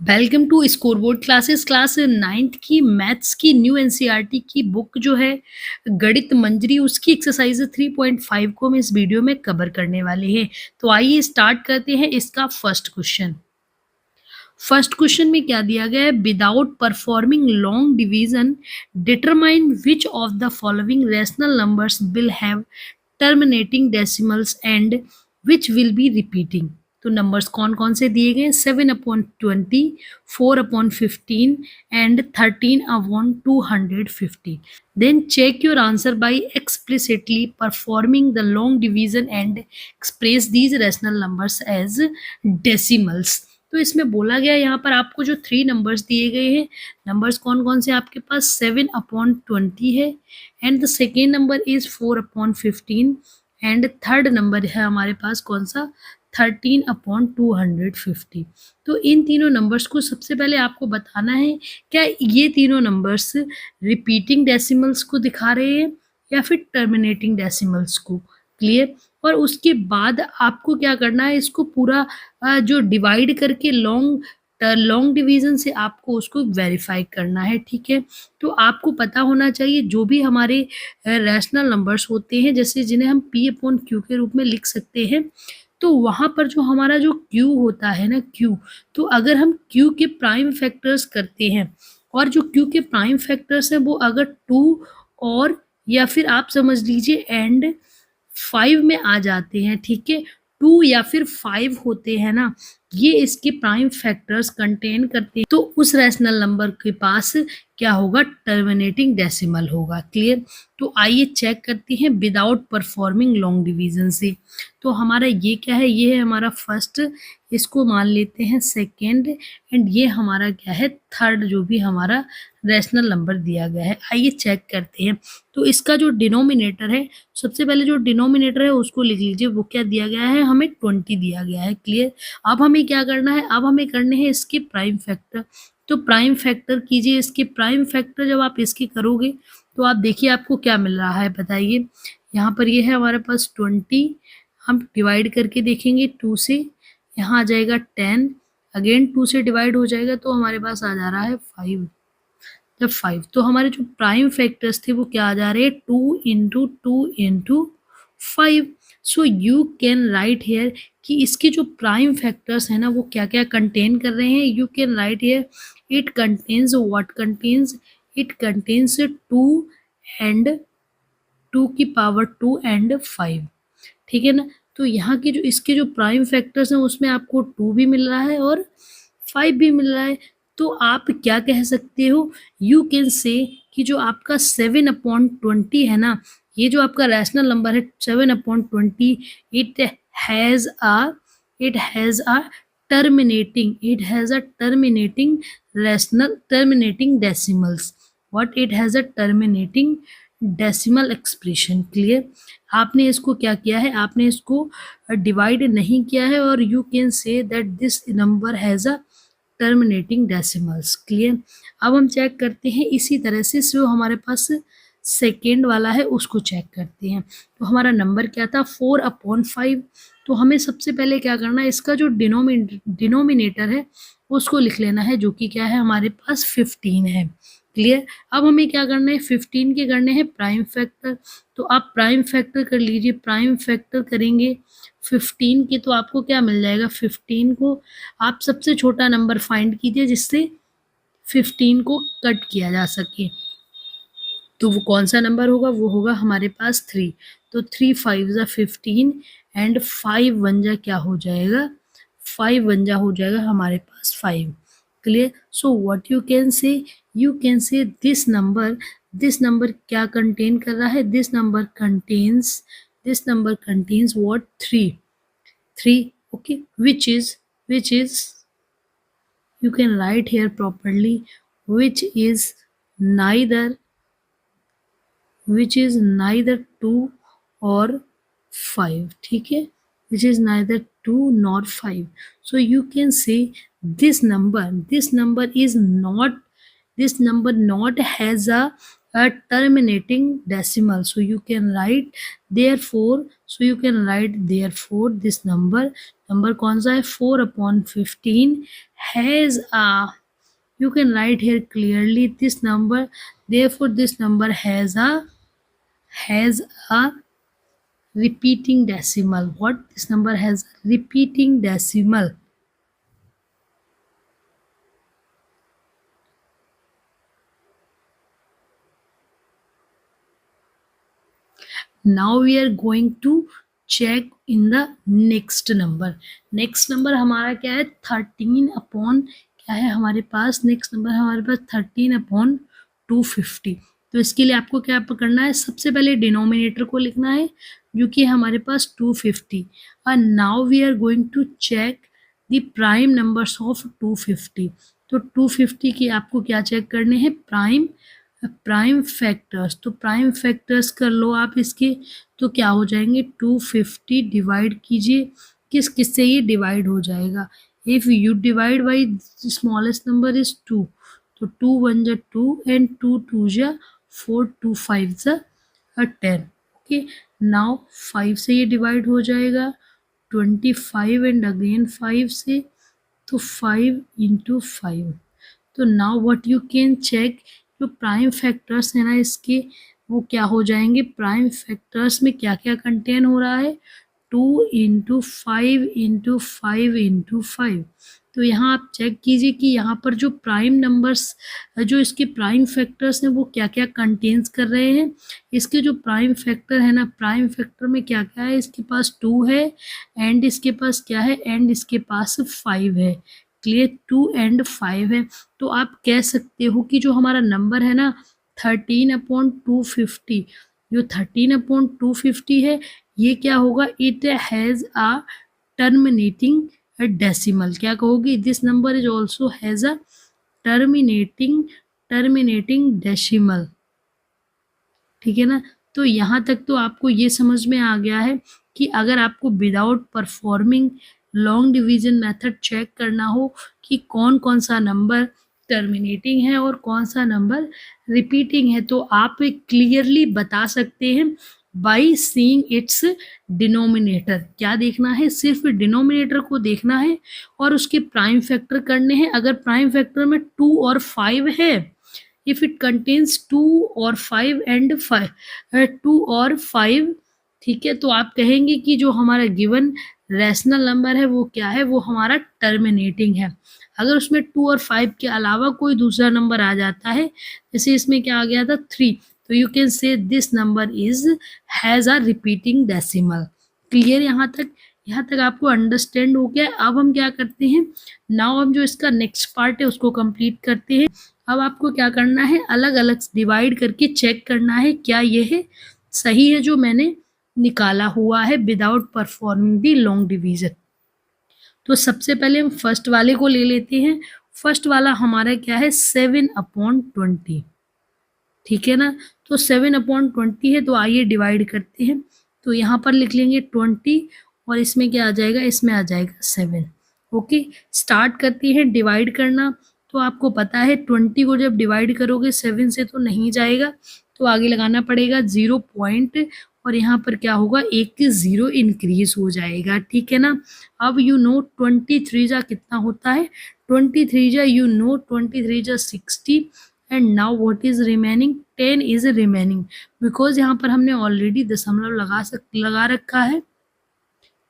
Welcome to scoreboard classes. Class 9th की maths की new NCERT की बुक जो है गणित मंजरी, उसकी एक्सरसाइज 3.5 को हम इस वीडियो में कवर करने वाले हैं। तो आइए स्टार्ट करते हैं इसका फर्स्ट क्वेश्चन। फर्स्ट क्वेश्चन में क्या दिया गया है? Without performing long division determine which of the following rational numbers will have terminating decimals and which will be repeating. तो नंबर्स कौन कौन से दिए गए? 7/20, 4/15 and 13/250। Then check your answer by explicitly performing the long division and express these rational numbers as decimals. तो इसमें बोला गया यहाँ पर आपको जो 3 नंबर्स दिए गए हैं, नंबर्स कौन कौन से आपके पास? 7/20 है, and the second number is 4/15, and third number है हमारे पास कौन सा? 13/250। तो इन तीनों नंबर्स को सबसे पहले आपको बताना है, क्या ये तीनों नंबर्स रिपीटिंग डेसिमल्स को दिखा रहे हैं या फिर टर्मिनेटिंग डेसिमल्स को। क्लियर। और उसके बाद आपको क्या करना है, इसको पूरा जो डिवाइड करके लॉन्ग डिवीजन से आपको उसको वेरीफाई करना है। ठीक है। तो आपको पता होना चाहिए जो भी हमारे रैशनल नंबर्स होते हैं, जैसे जिन्हें हम P/Q के रूप में लिख सकते हैं, तो वहाँ पर जो हमारा जो Q होता है ना, Q, तो अगर हम Q के प्राइम फैक्टर्स करते हैं और जो Q के प्राइम फैक्टर्स हैं वो अगर 2 और या फिर आप समझ लीजिए एंड 5 में आ जाते हैं, ठीक है, 2 या फिर 5 होते हैं ना, ये इसके प्राइम फैक्टर्स कंटेन करते हैं, तो उस रैशनल नंबर के पास क्या होगा? टर्मिनेटिंग डेसिमल होगा। क्लियर। तो आइए चेक करते हैं विदाउट परफॉर्मिंग लॉन्ग डिवीजन से। तो हमारा ये क्या है? ये है हमारा फर्स्ट, इसको मान लेते हैं सेकेंड, एंड ये हमारा क्या है? थर्ड, जो भी हमारा रैशनल नंबर दिया गया है। आइए चेक करते हैं। तो इसका जो डिनोमिनेटर है, सबसे पहले जो डिनोमिनेटर है उसको लिख लीजिए। वो क्या दिया गया है? हमें 20 दिया गया है। क्लियर। अब हमें क्या करना है? अब हमें करने हैं इसके प्राइम फैक्टर। तो प्राइम फैक्टर कीजिए, इसके प्राइम फैक्टर जब आप इसके करोगे तो आप देखिए आपको क्या मिल रहा है, बताइए। यहाँ पर ये है हमारे पास 20, हम डिवाइड करके देखेंगे 2 से, यहाँ आ जाएगा 10, अगेन 2 से डिवाइड हो जाएगा तो हमारे पास आ जा रहा है 5। जब 5, तो हमारे जो प्राइम फैक्टर्स थे वो क्या आ जा रहे हैं? 2 × 2 × 5। So you can write here कि इसके जो प्राइम फैक्टर्स हैं ना वो क्या क्या कंटेन कर रहे हैं। You can write here it contains what contains, it contains 2 and 2 की पावर 2 एंड 5। ठीक है ना। तो यहाँ के जो इसके जो प्राइम फैक्टर्स हैं उसमें आपको 2 भी मिल रहा है और 5 भी मिल रहा है। तो आप क्या कह सकते हो? यू कैन से कि जो आपका 7/20 है ना, ये जो आपका रैशनल नंबर है 7/20, it has a it has a terminating rational terminating decimals. What? It has a terminating decimal expression. Clear. आपने इसको क्या किया है? आपने इसको डिवाइड नहीं किया है, और you can say that this number has a terminating decimals. Clear. अब हम चेक करते हैं इसी तरह से जो हमारे पास सेकेंड वाला है उसको चेक करते हैं। तो हमारा नंबर क्या था? 4/5। तो हमें सबसे पहले क्या करना है? इसका जो डिनोमिनेटर है उसको लिख लेना है, जो कि क्या है हमारे पास 15 है। क्लियर। अब हमें क्या करना है? 15 के करने हैं प्राइम फैक्टर। तो आप प्राइम फैक्टर कर लीजिए। प्राइम फैक्टर करेंगे 15 के तो आपको क्या मिल जाएगा? 15 को आप सबसे छोटा नंबर फाइंड कीजिए जिससे 15 को कट किया जा सके। तो वो कौन सा नंबर होगा? वो होगा हमारे पास 3। तो 3×5 = 15 एंड 5×1 क्या हो जाएगा? 5×1 हो जाएगा हमारे पास 5। Clear. So what you can से? यू कैन से दिस नंबर क्या कंटेन कर रहा है? This number contains what? 3। Okay. which is you can write here properly, which is neither 2 or 5. ठीक है। which is neither 2 nor 5. So you can say this number not has a terminating decimal. So you can write therefore this number number कौन सा है 4/15 has you can write here clearly this number, therefore this number has a repeating decimal. What? This number has a repeating decimal. Now we are going to check in the next number. Next number हमारा क्या है 13 upon क्या है हमारे पास, next number है हमारे पास 13/250। तो इसके लिए आपको क्या करना है, सबसे पहले डिनोमिनेटर को लिखना है जो कि हमारे पास 250। And now we are going to check the prime numbers of 250। तो 250 की आपको क्या चेक करने हैं, प्राइम फैक्टर्स। तो प्राइम फैक्टर्स कर लो आप इसके, तो क्या हो जाएंगे 250 डिवाइड कीजिए, किस किस से ये डिवाइड हो जाएगा, if you divide by smallest number is 2, तो 2 1 जा 2 एंड 2 2 जा 4, 2 5 जा 10। ओके, नाउ 5 से ये डिवाइड हो जाएगा, 25 एंड अगेन 5 से, तो 5 इंटू 5। तो now what you can check, जो प्राइम फैक्टर्स है ना इसके, वो क्या हो जाएंगे, प्राइम फैक्टर्स में क्या क्या कंटेन हो रहा है, 2 इंटू 5 इंटू 5 इंटू 5। तो यहाँ आप चेक कीजिए कि यहाँ पर जो प्राइम नंबर्स, जो इसके प्राइम फैक्टर्स हैं वो क्या क्या कंटेन्स कर रहे हैं। इसके जो प्राइम फैक्टर है ना, प्राइम फैक्टर में क्या क्या है, इसके पास 2 है एंड इसके पास क्या है, एंड इसके पास 5 है। क्लियर, 2 एंड 5 है। तो आप कह सकते हो कि जो हमारा नंबर है ना 13/250, जो 13/250 है, ये क्या होगा, it has a terminating decimal. क्या कहोगे, this number is also has a terminating decimal. ठीक है ना। तो यहाँ तक तो आपको ये समझ में आ गया है कि अगर आपको without performing long division method check करना हो कि कौन कौन सा नंबर टर्मिनेटिंग है और कौन सा नंबर रिपीटिंग है, तो आप क्लियरली बता सकते हैं बाई सीइंग इट्स डिनोमिनेटर। क्या देखना है, सिर्फ डिनोमिनेटर को देखना है और उसके प्राइम फैक्टर करने हैं। अगर प्राइम फैक्टर में 2 और 5 है, इफ इट कंटेन्स 2 और 5 एंड 5, 2 और 5, ठीक है, तो आप कहेंगे कि जो हमारा गिवन रैशनल नंबर है वो क्या है, वो हमारा टर्मिनेटिंग है। अगर उसमें 2 और 5 के अलावा कोई दूसरा नंबर आ जाता है, जैसे इसमें क्या आ गया था 3, तो यू कैन से this number is has a repeating decimal. Clear, यहाँ तक आपको अंडरस्टैंड हो गया। अब हम क्या करते हैं, नाउ हम जो इसका नेक्स्ट पार्ट है उसको कंप्लीट करते हैं। अब आपको क्या करना है, अलग अलग डिवाइड करके चेक करना है क्या ये है सही है जो मैंने निकाला हुआ है without performing the long division. तो सबसे पहले हम फर्स्ट वाले को ले लेते हैं। फर्स्ट वाला हमारा क्या है 7/20, ठीक है ना। तो 7/20 है, तो आइए डिवाइड करते हैं। तो यहाँ पर लिख लेंगे 20 और इसमें क्या आ जाएगा, इसमें आ जाएगा 7। ओके, स्टार्ट करते हैं डिवाइड करना। तो आपको पता है 20 को जब डिवाइड करोगे 7 से तो नहीं जाएगा, तो आगे लगाना पड़ेगा 0 पॉइंट और यहाँ पर क्या होगा, एक 0 इंक्रीज हो जाएगा। ठीक है ना। अब यू नो 23 जा कितना होता है, 23 जा यू नो 23 जा 60 and now what is remaining, 10 is remaining. Because यहाँ पर हमने ऑलरेडी दशमलव लगा रखा है,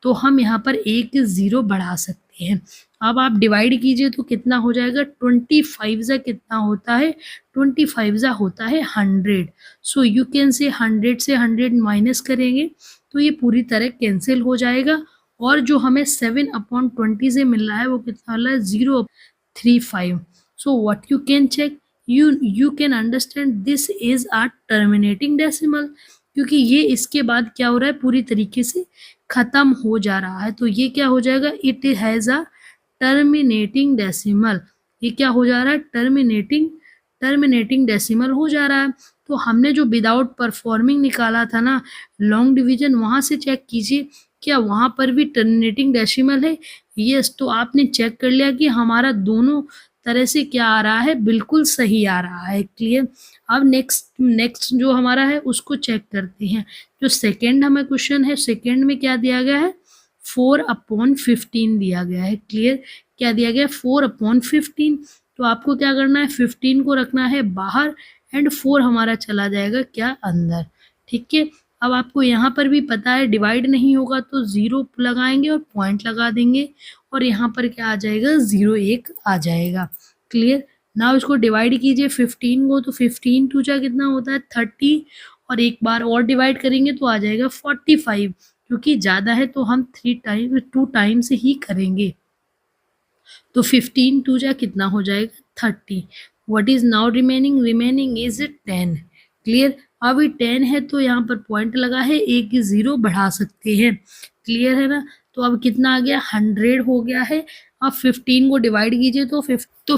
तो हम यहाँ पर एक 0 बढ़ा सकते हैं। अब आप डिवाइड कीजिए तो कितना हो जाएगा, 25 जा कितना होता है, 25 जा होता है 100। सो यू कैन से 100 से 100 माइनस करेंगे तो ये पूरी तरह कैंसिल हो जाएगा और जो हमें 7/20 से मिल रहा है वो कितना मिल रहा है, 0.35। So what you can check, you can understand this is a terminating decimal, क्योंकि ये इसके बाद क्या हो रहा है, पूरी तरीके से खत्म हो जा रहा है। तो ये क्या हो जाएगा, it has a terminating decimal. ये क्या हो जा रहा है, टर्मिनेटिंग डेसिमल हो जा रहा है। तो हमने जो विदाउट परफॉर्मिंग निकाला था ना लॉन्ग डिवीजन, वहाँ से चेक कीजिए क्या वहाँ पर भी टर्मिनेटिंग डेसिमल है। यस, तो आपने चेक कर लिया कि हमारा दोनों तरह से क्या आ रहा है, बिल्कुल सही आ रहा है। क्लियर। अब नेक्स्ट जो हमारा है उसको चेक करते हैं। जो सेकंड हमें क्वेश्चन है, सेकंड में क्या दिया गया है 4/15 दिया गया है। क्लियर? क्या दिया गया है? 4/15। तो आपको क्या करना है? 15 को रखना है बाहर एंड 4 हमारा चला जाएगा क्या? अंदर। ठीक है? अब आपको यहाँ पर भी पता है डिवाइड नहीं होगा तो 0 लगाएंगे और पॉइंट लगा देंगे और यहाँ पर क्या आ जाएगा? 0 1 आ जाएगा। क्लियर? नाउ इसको डिवाइड कीजिए 15 को, तो 15 टू जा कितना होता है? 30 और एक बार और डिवाइड करेंगे तो आ जाएगा 45। क्योंकि ज़्यादा है तो हम 2 टाइम्स ही करेंगे। तो 15 टू जा कितना हो जाएगा? 30। What is now remaining? Remaining is 10। Clear? अभी 10 है तो यहाँ पर पॉइंट लगा है, एक 0 बढ़ा सकते हैं। क्लियर है ना? तो अब कितना आ गया? 100 हो गया है। अब 15 को डिवाइड कीजिए तो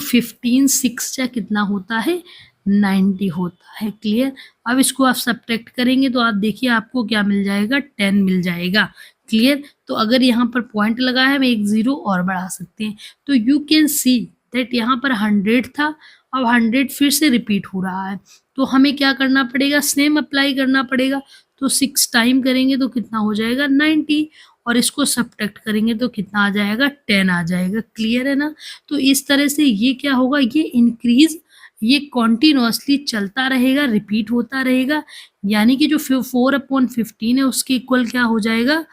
15 6 जा कितना होता है? 90 होता है। क्लियर? अब इसको आप सब्ट्रैक्ट करेंगे तो आप देखिए आपको क्या मिल जाएगा? 10 मिल जाएगा। क्लियर? तो अगर यहाँ पर पॉइंट लगा है हम एक 0 और बढ़ा सकते हैं। तो यू कैन सी दैट यहाँ पर 100 था, अब 100 फिर से रिपीट हो रहा है। तो हमें क्या करना पड़ेगा? सेम अप्लाई करना पड़ेगा। तो 6 टाइम करेंगे तो कितना हो जाएगा? 90 और इसको सब्ट्रैक्ट करेंगे तो कितना आ जाएगा? 10 आ जाएगा। क्लियर है ना? तो इस तरह से ये क्या होगा? ये इंक्रीज, ये कॉन्टिन्यूसली चलता रहेगा, रिपीट होता रहेगा। यानी कि जो 4/15 है उसके इक्वल क्या हो जाएगा?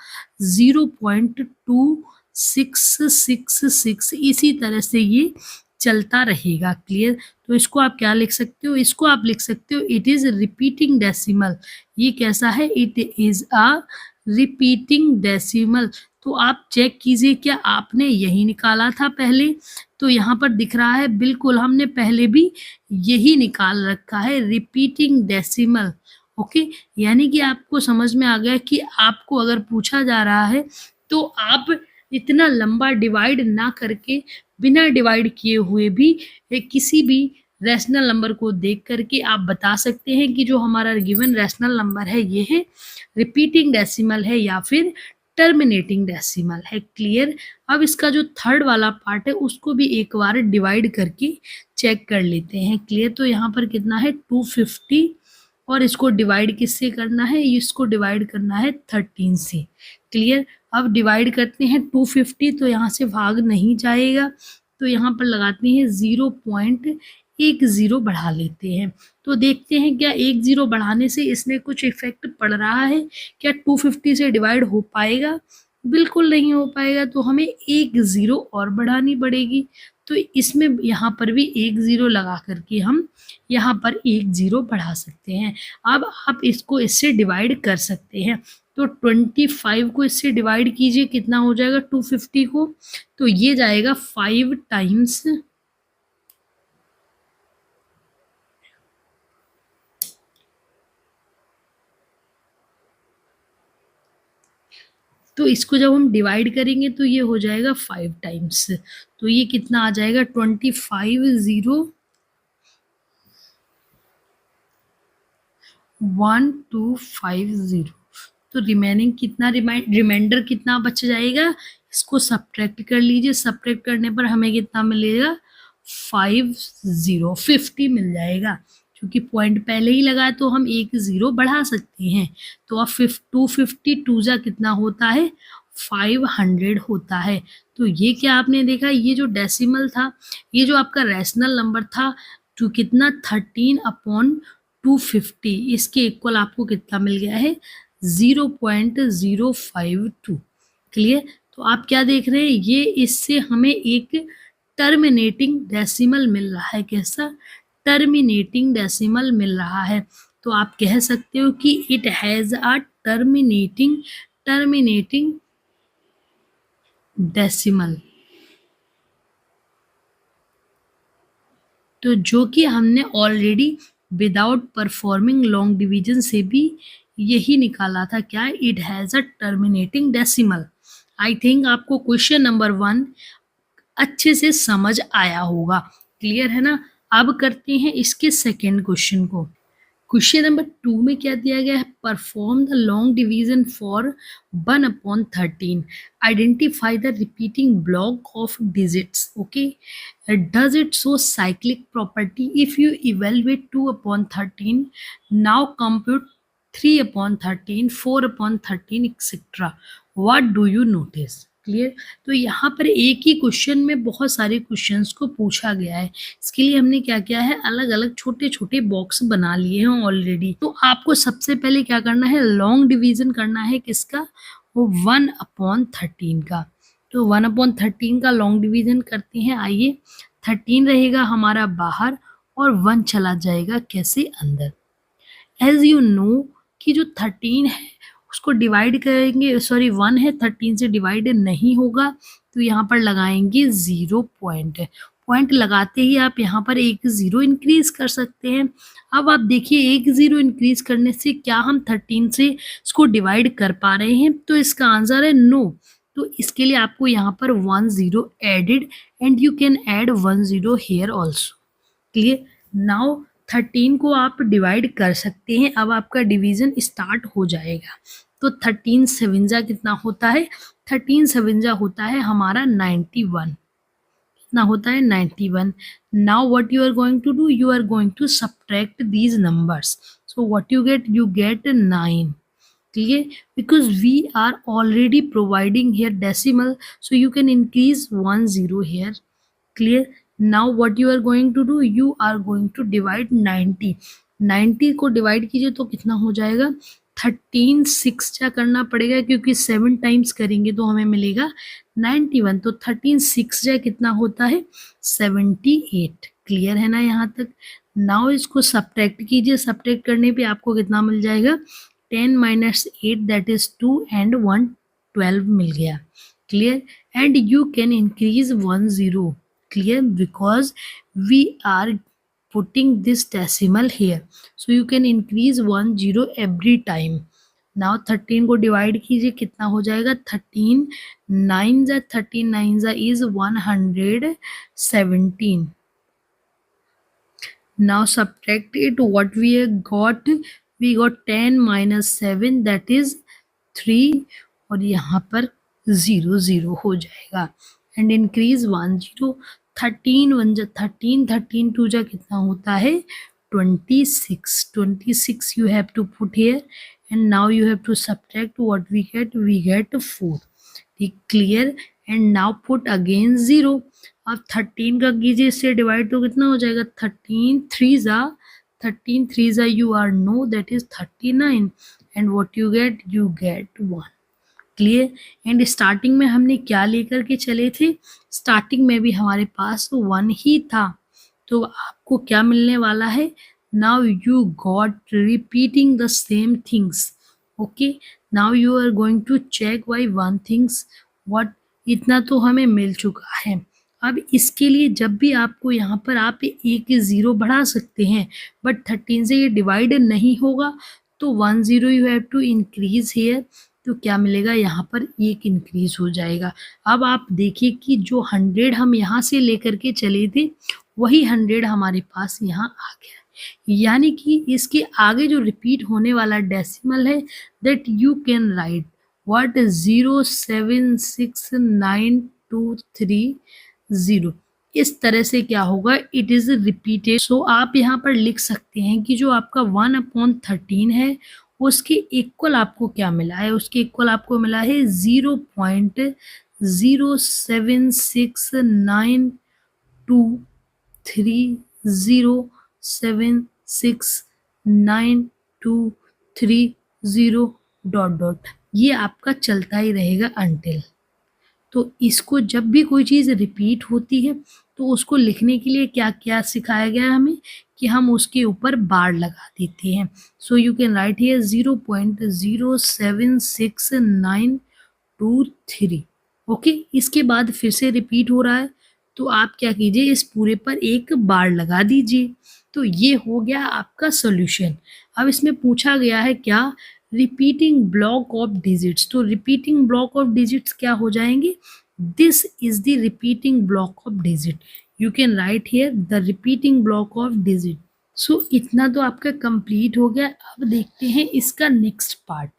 0.2666। इसी तरह से ये चलता रहेगा। क्लियर? तो इसको आप क्या लिख सकते हो? इसको आप लिख सकते हो इट इज रिपीटिंग डेसिमल। ये कैसा है? It is a repeating decimal. तो आप चेक कीजिए क्या आपने यही निकाला था पहले? तो यहाँ पर दिख रहा है बिल्कुल हमने पहले भी यही निकाल रखा है, रिपीटिंग डेसिमल। ओके? यानी कि आपको समझ में आ गया कि आपको अगर पूछा जा रहा है तो आप इतना लंबा डिवाइड ना करके, बिना डिवाइड किए हुए भी किसी भी रैशनल नंबर को देख करके आप बता सकते हैं कि जो हमारा गिवन रैशनल नंबर है ये है रिपीटिंग डेसिमल है या फिर टर्मिनेटिंग डेसिमल है। क्लियर? अब इसका जो थर्ड वाला पार्ट है उसको भी एक बार डिवाइड करके चेक कर लेते हैं। क्लियर? तो यहाँ पर कितना है? 250 और इसको डिवाइड किससे करना है? इसको डिवाइड करना है 13 से। क्लियर? अब डिवाइड करते हैं 250 तो यहाँ से भाग नहीं जाएगा, तो यहाँ पर लगाते हैं 0.10 बढ़ा लेते हैं। तो देखते हैं क्या 1 0 बढ़ाने से इसमें कुछ इफेक्ट पड़ रहा है? क्या 250 से डिवाइड हो पाएगा? बिल्कुल नहीं हो पाएगा। तो हमें 1 0 और बढ़ानी पड़ेगी। तो इसमें यहाँ पर भी 1 0 लगा करके हम यहाँ पर 1 0 बढ़ा सकते हैं। अब आप इसको इससे डिवाइड कर सकते हैं। तो 25 को इससे डिवाइड कीजिए, कितना हो जाएगा 250 को? तो ये जाएगा 5 टाइम्स, तो इसको जब हम डिवाइड करेंगे तो ये हो जाएगा 5 टाइम्स। तो ये कितना आ जाएगा? 25,0,1250। तो रिमेनिंग कितना, रिमाइंडर कितना बच जाएगा? इसको सब्ट्रैक्ट कर लीजिए। सब्ट्रैक्ट करने पर हमें कितना मिलेगा? 50 मिल जाएगा। क्योंकि पॉइंट पहले ही लगा है तो हम 1 0 बढ़ा सकते हैं। तो अब 252 जा कितना होता है? 500 होता है। तो ये क्या आपने देखा? ये जो डेसिमल था, ये जो आपका रैशनल नंबर था, जो कितना 13/250, इसके इक्वल आपको कितना मिल गया है? 0.052। क्लियर? तो आप क्या देख रहे हैं? ये इससे हमें एक टर्मिनेटिंग डेसिमल मिल रहा है। कैसा? टर्मिनेटिंग डेसिमल मिल रहा है। तो आप कह सकते हो कि it has a terminating decimal. तो जो कि हमने already without performing long division से भी यही निकाला था। क्या? It has a terminating decimal. I think आपको क्वेश्चन नंबर 1 अच्छे से समझ आया होगा। क्लियर है ना? अब करते हैं इसके सेकेंड क्वेश्चन को। क्वेश्चन नंबर 2 में क्या दिया गया है? Perform the long division for 1/13। Identify the repeating block of digits. Okay? Does it show cyclic property? If you evaluate 2/13, now compute 3/13, 4/13, etc. What do you notice? Clear? तो यहाँ पर एक ही क्वेश्चन में बहुत सारे क्वेश्चंस को पूछा गया है। इसके लिए हमने क्या किया है, अलग अलग छोटे छोटे बॉक्स बना लिए हैं ऑलरेडी। तो आपको सबसे पहले क्या करना है, लॉन्ग डिवीजन करना है किसका, वो 1/13 का। तो 1/13 का लॉन्ग डिवीजन करते हैं। आइए, 13 रहेगा हमारा बाहर और 1 चला जाएगा कैसे, अंदर। एज यू नो कि जो 13 है उसको डिवाइड करेंगे, सॉरी 1 है 13 से डिवाइड नहीं होगा, तो यहाँ पर लगाएंगे 0 पॉइंट। पॉइंट लगाते ही आप यहाँ पर एक 0 इंक्रीज कर सकते हैं। अब आप देखिए, एक 0 इंक्रीज करने से क्या हम 13 से इसको डिवाइड कर पा रहे हैं, तो इसका आंसर है नो। तो इसके लिए आपको यहाँ पर 1 0 added, and you can add 1 0 here also. Clear? Now 13 को आप डिवाइड कर सकते हैं। अब आपका डिवीजन स्टार्ट हो जाएगा। तो 13 सेवेंजा कितना होता है, 13 सेवेंजा होता है हमारा 91। कितना होता है, 91। Now what you are going to do, you are going to subtract these numbers. So what you get 9। clear? Because we are already providing here decimal, so you can increase 1 0 here. Clear? Now what you are going to do, you are going to divide 90। 90 को divide कीजिए तो कितना हो जाएगा, 13 6 जा करना पड़ेगा, क्योंकि 7 टाइम्स करेंगे तो हमें मिलेगा 91। तो 13 6 जा कितना होता है, 78। क्लियर है ना यहाँ तक? नाउ इसको सब्ट्रैक्ट कीजिए। सब्ट्रैक्ट करने पे आपको कितना मिल जाएगा, 10 minus 8 that is 2 and 1 12 मिल गया। Clear? And you can increase 1 0। Clear? Because we are putting this decimal here, so you can increase 1 0 every time। Now 13 को डिवाइड कीजिए, कितना हो जाएगा, 13 9 जा 13 9 जा is 117। Now subtract it, what we got, we got 10 minus 7 that is 3, और यहाँ पर 0 0 हो जाएगा। And increase 1 0। 13 1 जा 13, 13 2 जा कितना होता है, 26। 26 you have to put here, and now you have to subtract what we get 4। ठीक, clear? And now put again 0। अब 13 का कीजिए इससे डिवाइड, तो कितना हो जाएगा, 13 3 जा you are know that is 39, and what you get 1। Clear? And starting में हमने क्या लेकर के चले थे, स्टार्टिंग में भी हमारे पास 1 ही था, तो आपको क्या मिलने वाला है, now you got repeating the same things. Okay, now you are going to check why 1 things what, इतना तो हमें मिल चुका है। अब इसके लिए जब भी आपको यहाँ पर आप एक 0 बढ़ा सकते हैं, बट 13 से ये डिवाइड नहीं होगा, तो 1 0 you have to increase here, तो क्या मिलेगा, यहाँ पर एक इंक्रीज हो जाएगा। अब आप देखिए कि जो 100 हम यहाँ से लेकर के चले थे, वही 100 हमारे पास यहाँ आ गया। यानी कि इसके आगे जो रिपीट होने वाला डेसिमल है, that you can right what 0769230। इस तरह से क्या होगा, इट इज रिपीटेड। सो आप यहाँ पर लिख सकते हैं कि जो आपका 1/13 है, उसके इक्वल आपको क्या मिला है, उसके इक्वल आपको मिला है 0.0769230 डॉट डॉट, ये आपका चलता ही रहेगा अंटिल। तो इसको जब भी कोई चीज़ रिपीट होती है, तो उसको लिखने के लिए क्या क्या सिखाया गया है हमें, कि हम उसके ऊपर बार लगा देते हैं। So you can write here 0.0769230। Okay, इसके बाद फिर से रिपीट हो रहा है, तो आप क्या कीजिए, इस पूरे पर एक बार लगा दीजिए। तो ये हो गया आपका सॉल्यूशन। अब इसमें पूछा गया है क्या, रिपीटिंग ब्लॉक ऑफ डिजिट्स। तो रिपीटिंग ब्लॉक ऑफ डिजिट्स क्या हो जाएंगे, this is the repeating block of digit. You can write here the repeating block of digit. So इतना तो आपका कंप्लीट हो गया। अब देखते हैं इसका नेक्स्ट पार्ट।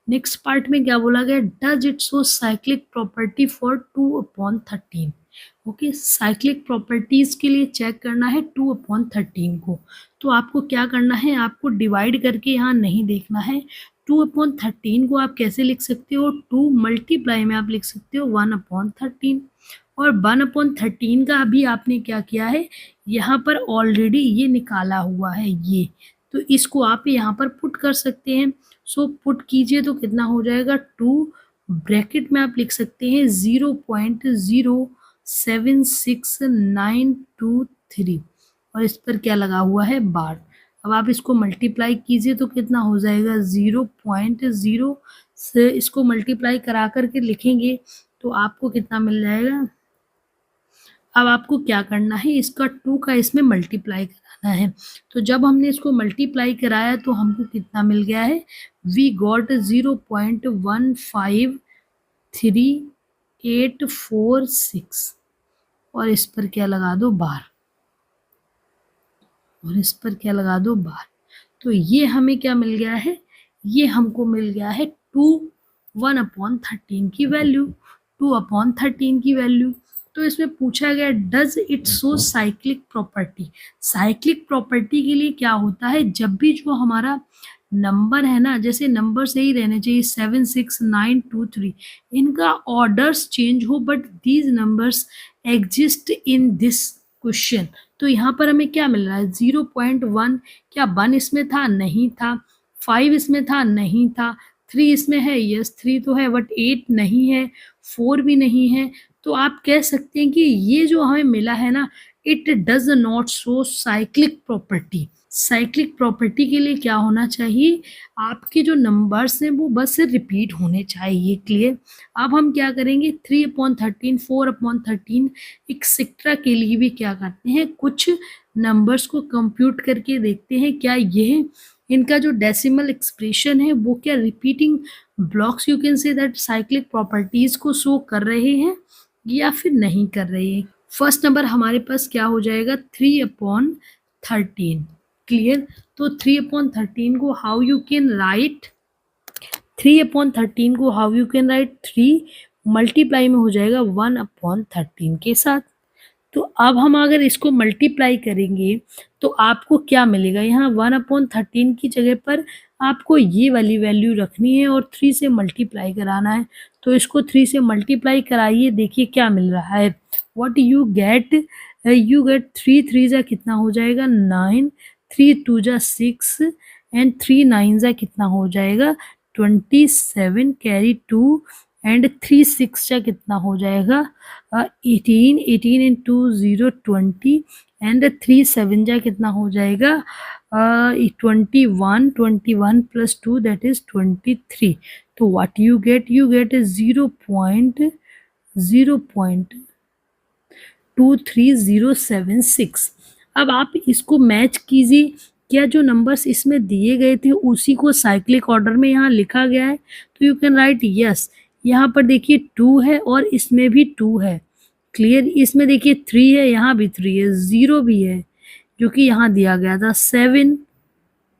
नेक्स्ट पार्ट में क्या बोला गया, does it show cyclic property for 2/13। Okay, cyclic properties के लिए चेक करना है 2/13 को। तो आपको क्या करना है, आपको डिवाइड करके यहाँ नहीं देखना है, 2/13 को आप कैसे लिख सकते हो, 2 मल्टीप्लाई में आप लिख सकते हो 1/13, और 1/13 का अभी आपने क्या किया है, यहाँ पर ऑलरेडी ये निकाला हुआ है ये, तो इसको आप यहाँ पर पुट कर सकते हैं। सो पुट कीजिए तो कितना हो जाएगा, 2 ब्रैकेट में आप लिख सकते हैं 0.076923, और इस पर क्या लगा हुआ है, बार। अब आप इसको मल्टीप्लाई कीजिए तो कितना हो जाएगा, 0.0 से इसको मल्टीप्लाई करा करके लिखेंगे तो आपको कितना मिल जाएगा। अब आपको क्या करना है, इसका 2 का इसमें मल्टीप्लाई कराना है। तो जब हमने इसको मल्टीप्लाई कराया तो हमको कितना मिल गया है, वी गॉट 0.153846, और इस पर क्या लगा दो, बार, और इस पर क्या लगा दो, बार। तो ये हमें क्या मिल गया है, ये हमको मिल गया है 1/13 की वैल्यू, 2/13 की वैल्यू। तो इसमें पूछा गया does it show cyclic property. Cyclic property के लिए क्या होता है, जब भी जो हमारा नंबर है ना, जैसे नंबर सही रहने चाहिए 7 6 9 2 3, इनका ऑर्डर्स चेंज हो but these numbers exist in this question. तो यहाँ पर हमें क्या मिल रहा है, 0.1, क्या 1 इसमें था, नहीं था, 5 इसमें था, नहीं था, 3 इसमें है, यस 3 तो है, बट 8 नहीं है, 4 भी नहीं है। तो आप कह सकते हैं कि ये जो हमें मिला है ना, it does not show cyclic property. Cyclic property के लिए क्या होना चाहिए, आपके जो नंबर्स हैं वो बस रिपीट होने चाहिए। क्लियर। अब हम क्या करेंगे, 3/13, 4/13 एक्सेट्रा के लिए भी क्या करते हैं, कुछ नंबर्स को कंप्यूट करके देखते हैं क्या ये इनका जो डेसिमल एक्सप्रेशन है वो क्या repeating blocks, you can say that cyclic properties को शो कर रहे हैं या फिर नहीं कर रहे हैं। फर्स्ट नंबर हमारे पास क्या हो जाएगा, 3/13। क्लियर। तो 3/13 को हाउ यू कैन राइट, 3/13 को how you can right, 3 multiply में हो जाएगा 1/13 के साथ। तो अब हम अगर इसको मल्टीप्लाई करेंगे तो आपको क्या मिलेगा, यहाँ 1/13 की जगह पर आपको ये वाली वैल्यू रखनी है और 3 से मल्टीप्लाई कराना है। तो इसको 3 से मल्टीप्लाई कराइए, देखिए क्या मिल रहा है, व्हाट यू गेट, 3 3 जा कितना हो जाएगा 9, 3 2 जा 6 एंड 3 9 जा कितना हो जाएगा 27, कैरी 2 एंड 3 6 जा कितना हो जाएगा 18, 18 इंटू 0 20 एंड 3 7 जा कितना हो जाएगा 21, 21 प्लस 2 दैट इज 23। तो what you gate, you get 0.23076। अब आप इसको मैच कीजिए, क्या जो नंबर्स इसमें दिए गए थे उसी को साइक्लिक ऑर्डर में यहाँ लिखा गया है। तो यू कैन राइट यस, यहाँ पर देखिए 2 है और इसमें भी 2 है। क्लियर। इसमें देखिए 3 है, यहाँ भी 3 है, 0 भी है जो कि यहाँ दिया गया था, 7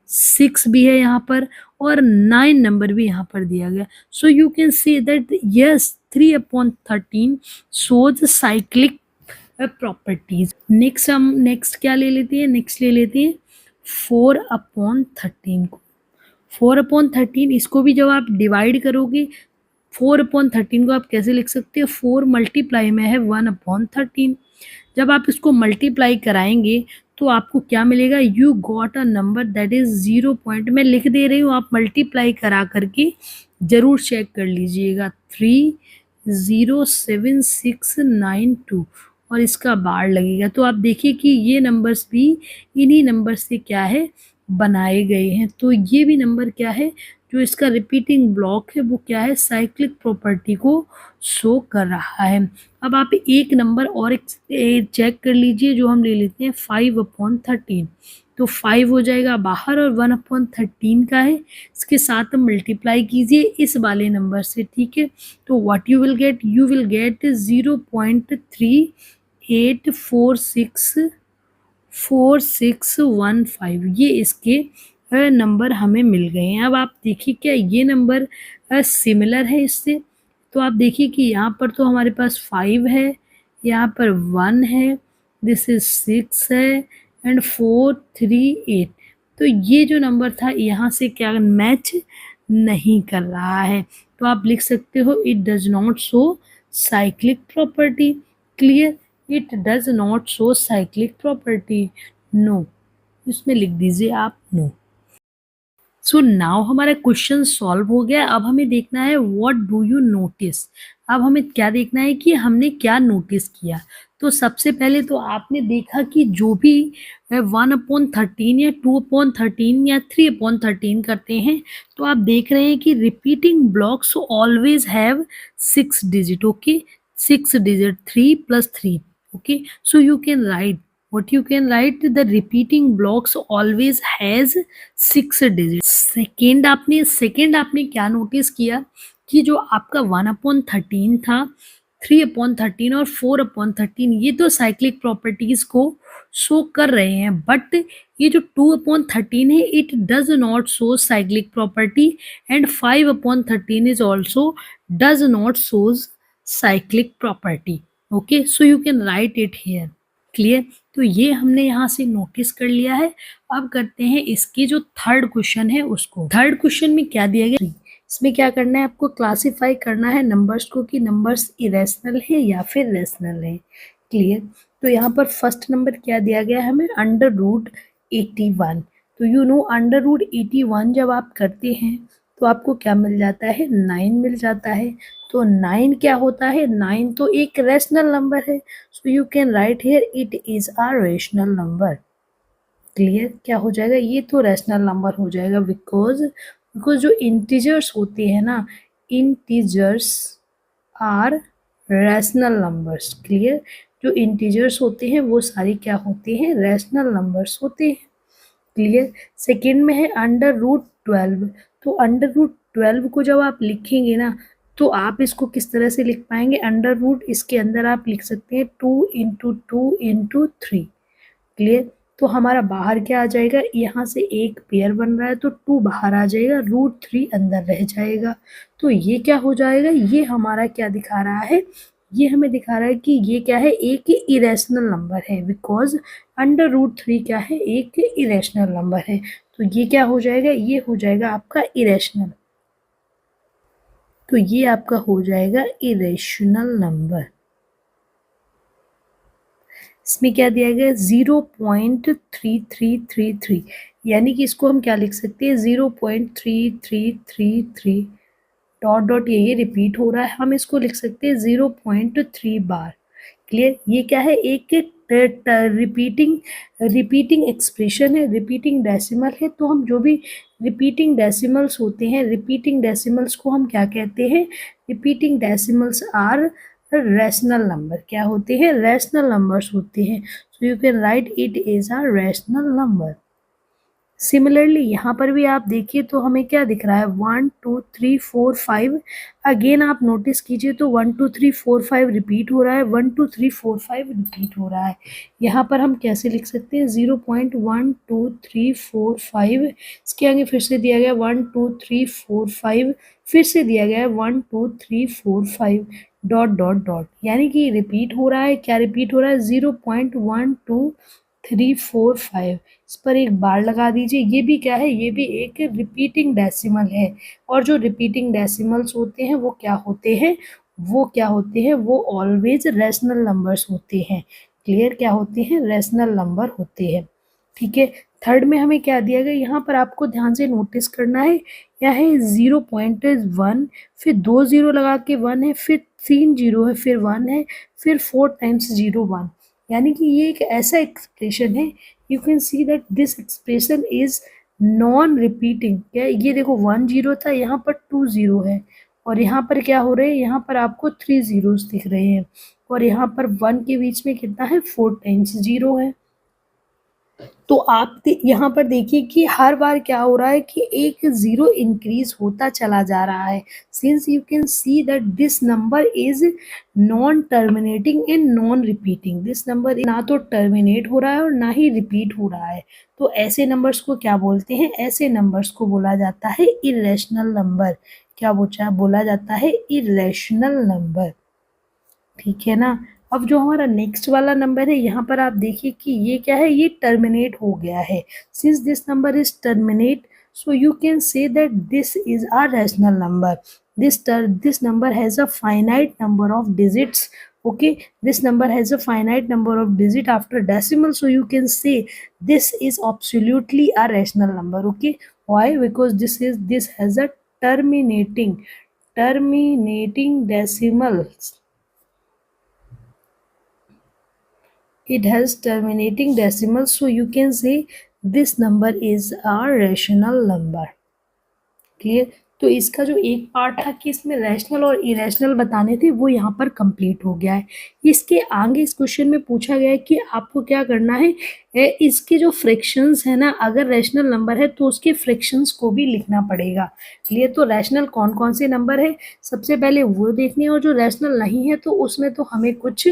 6 भी है यहाँ पर, और 9 नंबर भी यहाँ पर दिया गया। सो you can see that yes 3/13 shows cyclic properties. Next क्या ले लेते हैं, नेक्स्ट ले लेते हैं 4/13 को। 4/13 इसको भी जब आप डिवाइड करोगे, 4/13 को आप कैसे लिख सकते हो, 4 मल्टीप्लाई में है 1/13। जब आप इसको मल्टीप्लाई कराएंगे तो आपको क्या मिलेगा, you got a number that is 0 point, मैं लिख दे रही हूँ, आप मल्टीप्लाई करा करके जरूर चेक कर लीजिएगा, 30769 और इसका बार लगेगा। तो आप देखिए कि ये नंबर्स भी इन्हीं नंबर से क्या है बनाए गए हैं। तो ये भी नंबर क्या है, जो इसका रिपीटिंग ब्लॉक है वो क्या है, साइक्लिक प्रॉपर्टी को शो कर रहा है। अब आप एक नंबर और चेक कर लीजिए, जो हम ले लेते हैं 5/13। तो 5 हो जाएगा बाहर और 1/13 का है, इसके साथ मल्टीप्लाई कीजिए इस वाले नंबर से। ठीक है। तो what you will get, you will get 0.384615, ये इसके नंबर हमें मिल गए हैं। अब आप देखिए क्या ये नंबर सिमिलर है इससे। तो आप देखिए कि यहाँ पर तो हमारे पास 5 है, यहाँ पर 1 है, दिस इज 6 है एंड 4 3 8। तो ये जो नंबर था यहाँ से क्या मैच नहीं कर रहा है। तो आप लिख सकते हो it does not show cyclic property. Clear? It does not show cyclic property. No, इसमें लिख दीजिए आप नो। सो नाउ हमारा क्वेश्चन सॉल्व हो गया। अब हमें देखना है व्हाट डू यू नोटिस। अब हमें क्या देखना है कि हमने क्या नोटिस किया। तो सबसे पहले तो आपने देखा कि जो भी 1/13 या 2/13 या 3/13 करते हैं, तो आप देख रहे हैं कि repeating blocks always have 6 digit. Okay, 6 digit, 3 + 3। okay, so you can write what you can write, the repeating blocks always has 6 digits। Second आपने क्या नोटिस किया कि जो आपका 1/13 था, 3/13 और 4/13 ये तो साइक्लिक प्रॉपर्टीज को शो कर रहे हैं, बट ये जो 2/13 है it does not show cyclic property, and 5/13 is also does not shows cyclic property. Okay, so you can write it here. Clear? तो ये हमने यहाँ से नोटिस कर लिया है। अब करते हैं इसके जो थर्ड क्वेश्चन है उसको। थर्ड क्वेश्चन में क्या दिया गया, इसमें क्या करना है, आपको क्लासिफाई करना है नंबर्स को कि नंबर्स इरेशनल है या फिर रेशनल है। क्लियर? तो यहाँ पर फर्स्ट नंबर क्या दिया गया है हमें, √81। तो यू नो √81 जब आप करते हैं तो आपको क्या मिल जाता है, 9 मिल जाता है। तो 9 क्या होता है, 9 तो एक रेशनल नंबर है। सो you can write here it is a rational number. Clear? क्या हो जाएगा, ये तो रेशनल नंबर हो जाएगा, बिकॉज जो इंटीजर्स होते हैं ना, integers are rational numbers. Clear? जो इंटीजर्स होते हैं वो सारे क्या होते हैं, रैशनल नंबर्स होते हैं। क्लियर? सेकेंड में है √12। तो √12 को जब आप लिखेंगे ना, तो आप इसको किस तरह से लिख पाएंगे, अंडर रूट इसके अंदर आप लिख सकते हैं 2 × 2 × 3। क्लियर? तो हमारा बाहर क्या आ जाएगा, यहाँ से एक पेयर बन रहा है तो 2 बाहर आ जाएगा, √3 अंदर रह जाएगा। तो ये क्या हो जाएगा, ये हमारा क्या दिखा रहा है, ये हमें दिखा रहा है कि ये क्या है, एक इरेशनल नंबर है, बिकॉज √3 क्या है, एक इरेशनल नंबर है। तो ये क्या हो जाएगा, ये हो जाएगा आपका इरेशनल। तो ये आपका हो जाएगा इरेशनल नंबर। इसमें क्या दिया गया, 0.3333, यानी कि इसको हम क्या लिख सकते हैं, 0.3333 डॉट डॉट ये रिपीट हो रहा है, हम इसको लिख सकते हैं 0.3 बार। क्लियर? ये क्या है, एक रिपीटिंग एक्सप्रेशन है, रिपीटिंग डेसिमल है। तो हम जो भी रिपीटिंग डेसिमल्स होते हैं, रिपीटिंग डेसिमल्स को हम क्या कहते हैं, repeating decimals are rational number. क्या होते हैं, रैशनल नंबर्स होते हैं। So you can write it is a rational number. Similarly यहाँ पर भी आप देखिए तो हमें क्या दिख रहा है, 1 2 3 4 5। अगेन आप नोटिस कीजिए तो 1 2 3 4 5 रिपीट हो रहा है, 1 2 3 4 5 रिपीट हो रहा है। यहाँ पर हम कैसे लिख सकते हैं, 0.1 2 3 4 5, इसके आगे फिर से दिया गया 1 2 3 4 5, फिर से दिया गया है 1 2 3 4 5 डॉट डॉट डॉट, यानी कि रिपीट हो रहा है। क्या रिपीट हो रहा है, 0.12 3 4 5। इस पर एक बार लगा दीजिए। ये भी क्या है, ये भी एक रिपीटिंग डेसिमल है, और जो रिपीटिंग डेसिमल्स होते हैं वो क्या होते हैं, वो ऑलवेज रैशनल नंबर्स होते हैं। क्लियर? क्या होते हैं, रैशनल नंबर होते हैं। ठीक है? थर्ड में हमें क्या दिया गया, यहाँ पर आपको ध्यान से नोटिस करना है, क्या है 0.1, फिर 2 0 लगा के 1 है, फिर 3 0 है, फिर 1 है, फिर 4 टाइम्स 0 1, यानी कि ये एक ऐसा एक्सप्रेशन है, you can see that this expression is non repeating. क्या ये देखो 1 0 था, यहाँ पर 2 0 है, और यहाँ पर क्या हो रहे हैं, यहाँ पर आपको 3 zeros दिख रहे हैं, और यहाँ पर 1 के बीच में कितना है, 4 टाइम्स 0 है। तो आप यहाँ पर देखिए कि हर बार क्या हो रहा है कि एक जीरो इंक्रीज होता चला जा रहा है, since you can see that this number is non terminating and non repeating. This number ना तो टर्मिनेट हो रहा है और ना ही रिपीट हो रहा है। तो ऐसे नंबर्स को क्या बोलते हैं, ऐसे नंबर्स को बोला जाता है इरेशनल नंबर। क्या बोला जाता है, इरेशनल नंबर। ठीक है ना? अब जो हमारा नेक्स्ट वाला नंबर है, यहाँ पर आप देखिए कि ये क्या है, ये टर्मिनेट हो गया है। Since this number is terminate, So you can say that this is a rational number. This number has a finite number of digits. Okay, this number has a finite number of digit after decimal, so you can say this is absolutely a rational number. Okay, why? Because this has a terminating decimals. It has terminating decimals, so you can say this number is a rational number. Clear? तो इसका जो एक part था कि इसमें rational और irrational बताने थे, वो यहाँ पर कंप्लीट हो गया है। इसके आगे इस क्वेश्चन में पूछा गया है कि आपको क्या करना है, इसके जो फ्रैक्शंस है ना, अगर रैशनल नंबर है तो उसके फ्रैक्शंस को भी लिखना पड़ेगा। क्लियर? तो रैशनल कौन कौन से नंबर है सबसे पहले वो देखने हैं, और जो रैशनल नहीं है तो उसमें तो हमें कुछ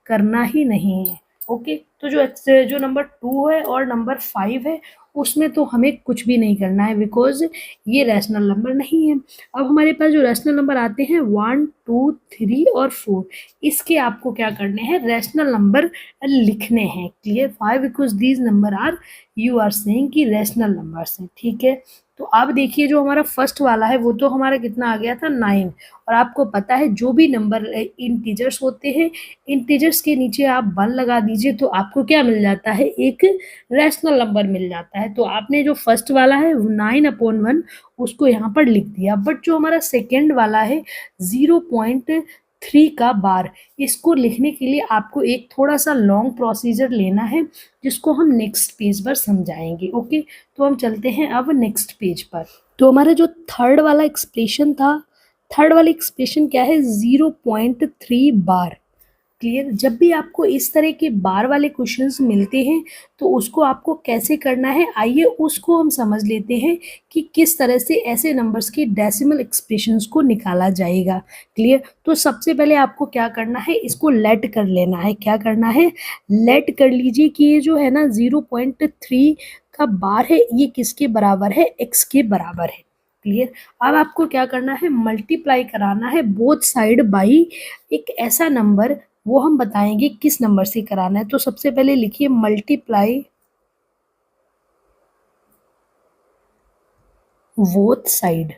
करना ही नहीं है। ओके, तो जो नंबर 2 है और नंबर 5 है उसमें तो हमें कुछ भी नहीं करना है, बिकॉज ये रैशनल नंबर नहीं है। अब हमारे पास जो रैशनल नंबर आते हैं 1, 2, 3 और 4, इसके आपको क्या करने हैं, रैशनल नंबर लिखने हैं। Clear? Why? Because these number are, you are saying कि रैशनल नंबर्स हैं। ठीक है, तो अब देखिए जो हमारा फर्स्ट वाला है वो तो हमारा कितना आ गया था, 9। और आपको पता है जो भी नंबर इंटीजर्स होते हैं, इंटीजर्स के नीचे आप 1 लगा दीजिए तो आपको क्या मिल जाता है, एक रैशनल नंबर मिल जाता है। तो आपने जो फर्स्ट वाला है 9/1 उसको यहाँ पर लिख दिया। बट जो हमारा सेकेंड वाला है 0.3 का बार, इसको लिखने के लिए आपको एक थोड़ा सा लॉन्ग प्रोसीजर लेना है, जिसको हम नेक्स्ट पेज पर समझाएंगे। ओके, तो हम चलते हैं अब नेक्स्ट पेज पर। तो हमारा जो थर्ड वाला एक्सप्रेशन था, थर्ड वाला एक्सप्रेशन क्या है, 0.3 बार। क्लियर? जब भी आपको इस तरह के बार वाले क्वेश्चंस मिलते हैं तो उसको आपको कैसे करना है, आइए उसको हम समझ लेते हैं कि किस तरह से ऐसे नंबर्स के डेसिमल एक्सप्रेशंस को निकाला जाएगा। क्लियर? तो सबसे पहले आपको क्या करना है, इसको लेट कर लेना है। क्या करना है, लेट कर लीजिए कि ये जो है ना 0.3 का बार है, ये किसके बराबर है, x के बराबर है। क्लियर? अब आपको क्या करना है, मल्टीप्लाई कराना है बोथ साइड बाई एक ऐसा नंबर, वो हम बताएंगे किस नंबर से कराना है। तो सबसे पहले लिखिए मल्टीप्लाई बोथ साइड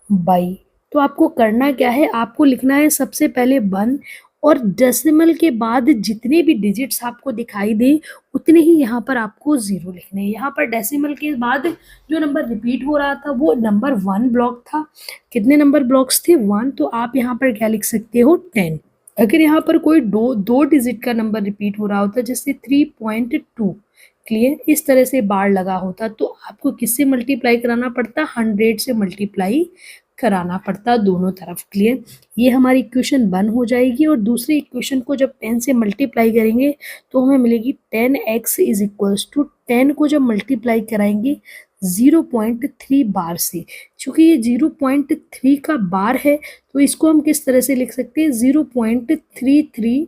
बाई। तो आपको करना क्या है, आपको लिखना है सबसे पहले 1, और डेसिमल के बाद जितने भी डिजिट्स आपको दिखाई दे उतने ही यहाँ पर आपको 0 लिखने हैं। यहाँ पर डेसिमल के बाद जो नंबर रिपीट हो रहा था वो नंबर 1 ब्लॉक था। कितने नंबर ब्लॉक्स थे, 1, तो आप यहाँ पर क्या लिख सकते हो, 10। अगर यहाँ पर कोई दो डिजिट का नंबर रिपीट हो रहा होता, जैसे 3.2, क्लियर, इस तरह से बार लगा होता, तो आपको किससे मल्टीप्लाई कराना पड़ता, 100 से मल्टीप्लाई कराना पड़ता दोनों तरफ। क्लियर? ये हमारी इक्वेशन 1 हो जाएगी, और दूसरी इक्वेशन को जब 10 से मल्टीप्लाई करेंगे तो हमें मिलेगी 10x इज इक्वल्स टू 10 को जब मल्टीप्लाई कराएंगे 0.3 बार से। चूंकि ये 0.3 का बार है तो इसको हम किस तरह से लिख सकते हैं, 0.333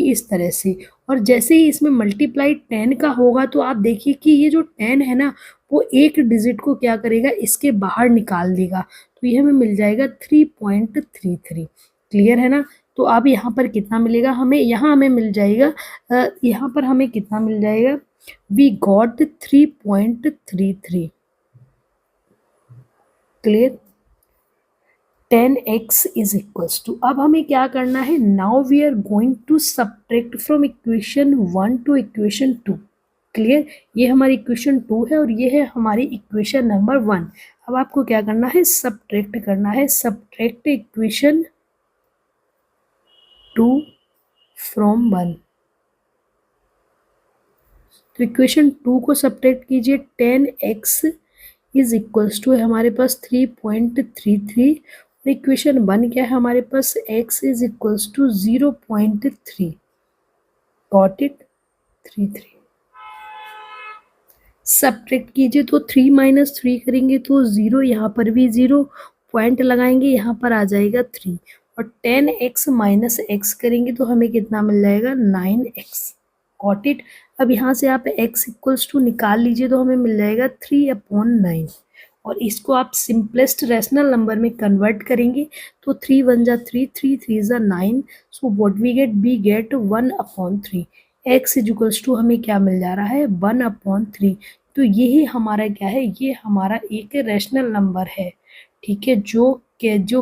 इस तरह से। और जैसे ही इसमें मल्टीप्लाई 10 का होगा तो आप देखिए कि ये जो 10 है ना, वो एक डिजिट को क्या करेगा, इसके बाहर निकाल देगा, तो ये हमें मिल जाएगा 3.33। क्लियर है ना? तो अब यहाँ पर कितना मिलेगा हमें, यहाँ हमें मिल जाएगा, यहाँ पर हमें कितना मिल जाएगा, we got 3.33। Clear? 10x is equals to, अब हमें क्या करना है, now we are going to subtract from equation 1 to equation 2। Clear? ये हमारी इक्वेशन 2 है और ये है हमारी इक्वेशन नंबर 1। अब आपको क्या करना है, सब्ट्रैक्ट करना है, सब्ट्रैक्ट इक्वेशन 2 फ्रॉम 1। तो इक्वेशन 2 को सब्ट्रैक्ट कीजिए, 10x इज इक्वल्स टू हमारे पास 3.33, और इक्वेशन 1 क्या है हमारे पास, x is equals to 0.3। Got it? 33 subtract कीजिए, तो 3 - 3 करेंगे तो 0, यहाँ पर भी 0, पॉइंट लगाएंगे, यहाँ पर आ जाएगा 3, और 10x - x करेंगे तो हमें कितना मिल जाएगा, 9x। Got it? अब यहाँ से आप x इक्वल्स टू निकाल लीजिए तो हमें मिल जाएगा 3/9, और इसको आप सिंपलेस्ट रैशनल नंबर में कन्वर्ट करेंगे तो 3 × 1 = 3, 3 × 3 = 9, so what we get 1/3। x is equals to हमें क्या मिल जा रहा है, 1/3, तो यही हमारा क्या है, ये हमारा एक रैशनल नंबर है, ठीक है, जो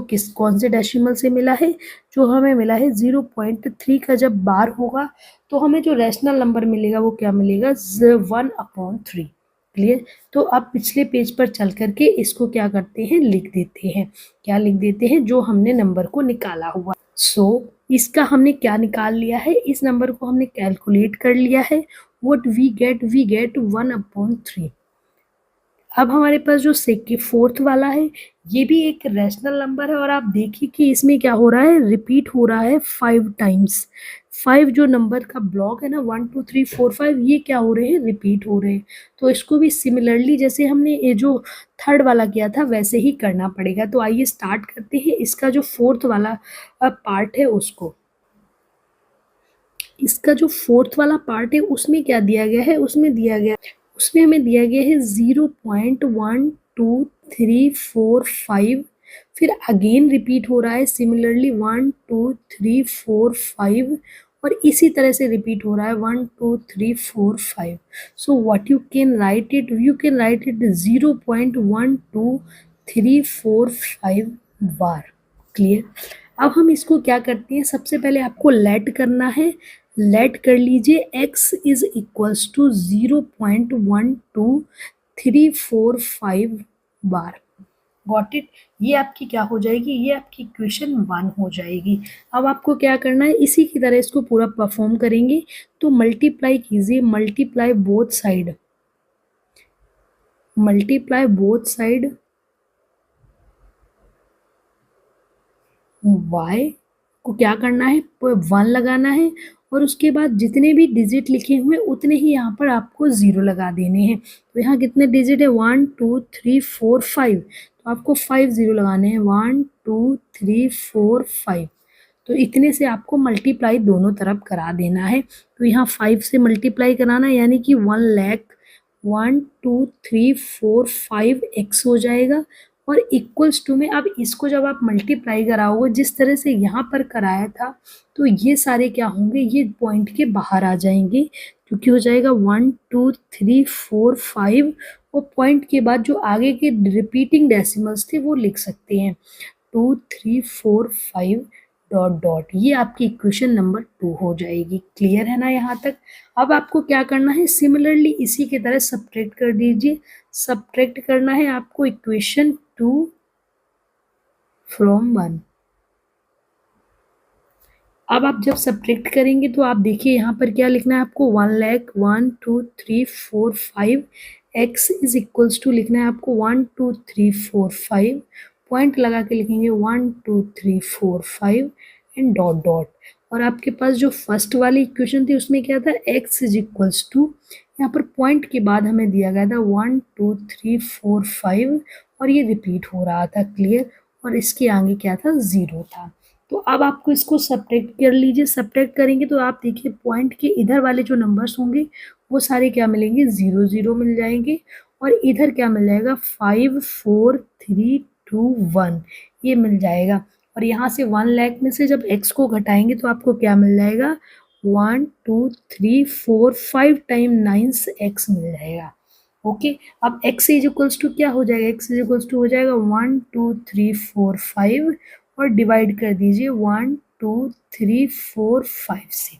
किस कौन से डेसिमल से मिला है, जो हमें मिला है 0.3 का जब बार होगा तो हमें जो रैशनल नंबर मिलेगा वो क्या मिलेगा, 1/3। क्लियर। तो अब पिछले पेज पर चल करके इसको क्या करते हैं, लिख देते हैं, क्या लिख देते हैं, जो हमने नंबर को निकाला हुआ। सो इसका हमने क्या निकाल लिया है, इस नंबर को हमने कैलकुलेट कर लिया है। What we get 1/3। अब हमारे पास जो फोर्थ वाला है ये भी एक रैशनल नंबर है, और आप देखिए कि इसमें क्या हो रहा है, रिपीट हो रहा है 5 टाइम्स। 5 जो नंबर का ब्लॉक है ना, 1 2 3 4 5, ये क्या हो रहे हैं, रिपीट हो रहे हैं। तो इसको भी सिमिलरली जैसे हमने ये जो थर्ड वाला किया था वैसे ही करना पड़ेगा। तो आइए स्टार्ट करते हैं इसका जो फोर्थ वाला पार्ट है उसको। इसका जो फोर्थ वाला पार्ट है उसमें क्या दिया गया है, उसमें हमें दिया गया है 0.1 2 3 4 5, फिर अगेन रिपीट हो रहा है सिमिलरली 1 2 3 4 5, और इसी तरह से रिपीट हो रहा है 1 2 3 4 5। सो what you can write it 0.1 2 3 4 5 bar. Clear. अब हम इसको क्या करते हैं, सबसे पहले आपको लेट करना है। लेट कर लीजिए x is equals to 0.12345 bar. Got it. ये आपकी क्या हो जाएगी, ये आपकी इक्वेशन 1 हो जाएगी। अब आपको क्या करना है, इसी की तरह इसको पूरा परफॉर्म करेंगे। तो मल्टीप्लाई कीजिए, मल्टीप्लाई बोथ साइड y को क्या करना है, 1 लगाना है, और उसके बाद जितने भी डिजिट लिखे हुए उतने ही यहाँ पर आपको 0 लगा देने हैं। तो यहाँ कितने डिजिट है, 1 2 3 4 5, तो आपको 5 0 लगाने हैं, 1 2 3 4 5। तो इतने से आपको मल्टीप्लाई दोनों तरफ करा देना है। तो यहाँ 5 से मल्टीप्लाई कराना है, यानी कि 1,00,000 1 2 3 4 5 x हो जाएगा, और इक्वल्स टू में अब इसको जब आप मल्टीप्लाई कराओगे जिस तरह से यहाँ पर कराया था, तो ये सारे क्या होंगे, ये पॉइंट के बाहर आ जाएंगे, क्योंकि हो जाएगा 1 2 3 4 5, और पॉइंट के बाद जो आगे के रिपीटिंग डेसिमल्स थे वो लिख सकते हैं, 2 3 4 5 डॉट डॉट। ये आपकी इक्वेशन नंबर 2 हो जाएगी। क्लियर है ना यहाँ तक। अब आपको क्या करना है, सिमिलरली इसी की तरह सब्ट्रैक्ट कर दीजिए। सब्ट्रैक्ट करना है आपको इक्वेशन 2 फ्रॉम 1। अब आप जब सब्ट्रैक्ट करेंगे तो आप देखिए यहाँ पर क्या लिखना है आपको, 1,00,000 1 2 3 4 5 x इज इक्वल्स टू लिखना है आपको 1 2 3 4 5, पॉइंट लगा के लिखेंगे 1 2 3 4 5 एंड डॉट डॉट। और आपके पास जो फर्स्ट वाली इक्वेशन थी उसमें क्या था, x इज इक्वल्स टू, यहाँ पर पॉइंट के बाद हमें दिया गया था 1 2 3 4 5, और ये रिपीट हो रहा था। क्लियर। और इसके आगे क्या था, 0 था। तो अब आपको इसको सब्ट्रैक्ट कर लीजिए। सब्ट्रैक्ट करेंगे तो आप देखिए पॉइंट के इधर वाले जो नंबर्स होंगे वो सारे क्या मिलेंगे, 0 0 मिल जाएंगे, और इधर क्या मिल जाएगा, 5 4 3 2 1 ये मिल जाएगा। और यहाँ से 1,00,000 में से जब x को घटाएंगे तो आपको क्या मिल जाएगा, 1 2 3 4 5 टाइम 9 x मिल जाएगा। ओके। अब x इज इक्वल्स टू क्या हो जाएगा, x इज इक्वल्स टू हो जाएगा 1 2 3 4 5, और डिवाइड कर दीजिए 1 2 3 4 5 से।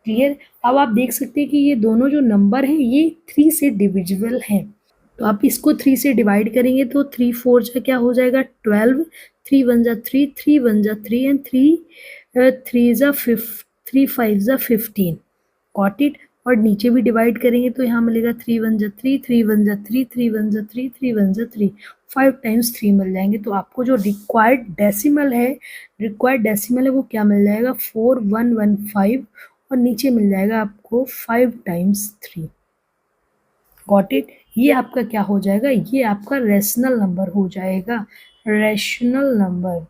क्लियर। अब आप देख सकते हैं कि ये दोनों जो नंबर हैं ये 3 से डिविजिबल हैं। तो आप इसको 3 से डिवाइड करेंगे तो 3 4 जा क्या हो जाएगा, 12, 3 1 जा 3, 3 1 जा 3, एंड 3 जा 5, 3 5 जा 15। Got it. और नीचे भी डिवाइड करेंगे तो यहाँ मिलेगा 3 1 जा 3, 3 1 जा 3, 3 1 जा 3, 3 1 जा 3, 5 टाइम्स 3 मिल जाएंगे। तो आपको जो रिक्वायर्ड डेसिमल है वो क्या मिल जाएगा, 4115, और नीचे मिल जाएगा आपको 5 टाइम्स 3। Got it. ये आपका क्या हो जाएगा, ये आपका रेशनल नंबर हो जाएगा। रेशनल नंबर